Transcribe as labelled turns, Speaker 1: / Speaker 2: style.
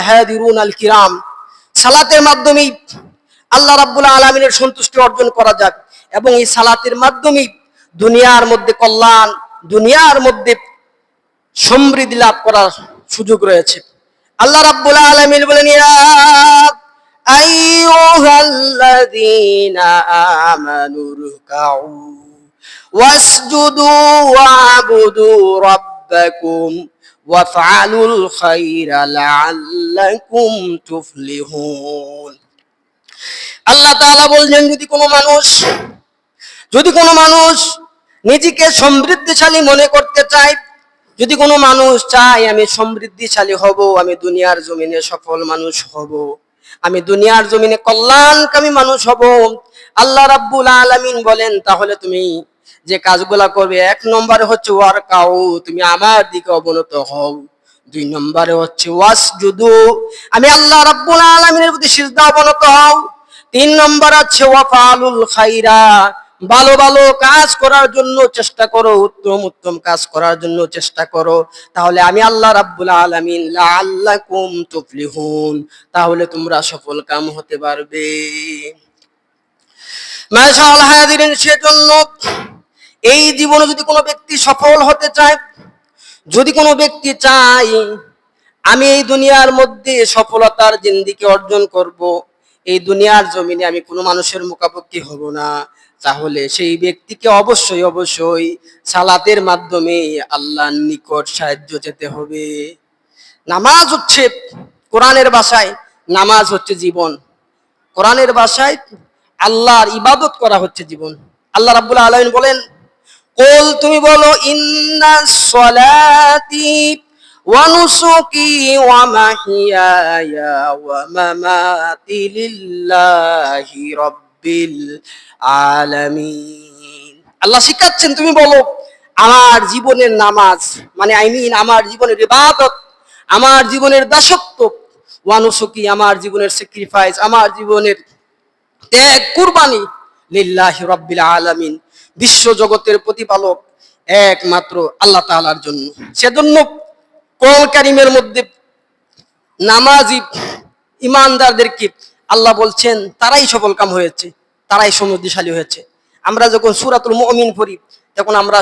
Speaker 1: হাদিরুন আল কিরাম, সালাতের মাধ্যমেই আল্লাহ রাব্বুল আলামিনের সন্তুষ্টি অর্জন করা যায় এবং এই সালাতের মাধ্যমেই দুনিয়ার মধ্যে কল্যাণ, দুনিয়ার মধ্যে সমৃদ্ধি লাভ করার সুযোগ রয়েছে। আল্লাহ রাব্বুল আলামিন বলেন, ইয়া আইয়ুহাল্লাযীনা আমানু রুকাউ ওয়াসজুদু ওয়া'বুদু রাব্বাকুম ওয়াফআলুল খায়রা লাআল্লাকুম তুফলিহুন। আল্লাহ তাআলা বলছেন, যদি কোনো মানুষ নিজেকে সমৃদ্ধিশালী মনে করতে চায়, যদি কোনো মানুষ চায় আমি সমৃদ্ধিশালী হব, আমি দুনিয়ার জমিনে সফল মানুষ হব, আমি দুনিয়ার জমিনে কল্যাণকামী মানুষ হব, আল্লাহ রাব্বুল আলামিন বলেন তাহলে তুমি যে কাজগুলা করবে, 1 নম্বরে হচ্ছে ওয়ারকাউ, তুমি আমার দিকে অবনত হও। 2 নম্বরে হচ্ছে ওয়াসজুদু, আমি আল্লাহ রাব্বুল আলামিনের প্রতি সিজদা অবনত হও। 3 নম্বর হচ্ছে ওয়াফালুল খায়রা, ভালো ভালো কাজ করার জন্য চেষ্টা করো, উত্তম উত্তম কাজ করার জন্য চেষ্টা করো, তাহলে আমি আল্লাহ রাব্বুল আলামিন লাআল্লাকুম তুফলিহুন, তাহলে তোমরা সফল কাম হতে পারবে। মাশাআল্লাহ হাজিরিন, সেজন্য এই জীবনে যদি কোনো ব্যক্তি সফল হতে চায়, যদি কোনো ব্যক্তি চায় আমি এই দুনিয়ার মধ্যে সফলতার জিন্দেগি অর্জন করব, এই দুনিয়ার জমিনে আমি কোনো মানুষের মুখাপেক্ষী হব না, তাহলে সেই ব্যক্তিকে অবশ্যই সালাতের মাধ্যমে আল্লাহর নিকট সাহায্য যেতে হবে। নামাজ হচ্ছে, কোরআনের ভাষায় নামাজ হচ্ছে জীবন, কোরআনের ভাষায় আল্লাহর ইবাদত করা হচ্ছে জীবন। আল্লাহ রাব্বুল আলামিন বলেন, কুল, তুমি বলো, ইন্নাস সলাতি ওয়া নুসুকি ওয়া মাহিয়ায়া ওয়া মামাতি লিল্লাহি রাব্বিল আলামিন। আল্লাহ শিখাচ্ছেন তুমি বলো আমার জীবনের নামাজ, মানে আমার জীবনের ইবাদত, আমার জীবনের দাসত্ব, ওয়া নুসুকি, আমার জীবনের স্যাক্রিফাইস, আমার জীবনের ত্যাগ, কুরবানি, লিল্লাহি রাব্বিল আলামিন, বিশ্ব জগতের প্রতিপালক একমাত্র আল্লাহ তাআলার জন্য। সেজন্য কোরআন কারীমের মধ্যে নামাজি ইমানদারদেরকে আল্লাহ বলছেন তারাই সফলকাম হয়েছে, তারাই সমৃদ্ধিশালী হয়েছে। আমরা যখন সূরাতুল মুমিন পড়ি তখন আমরা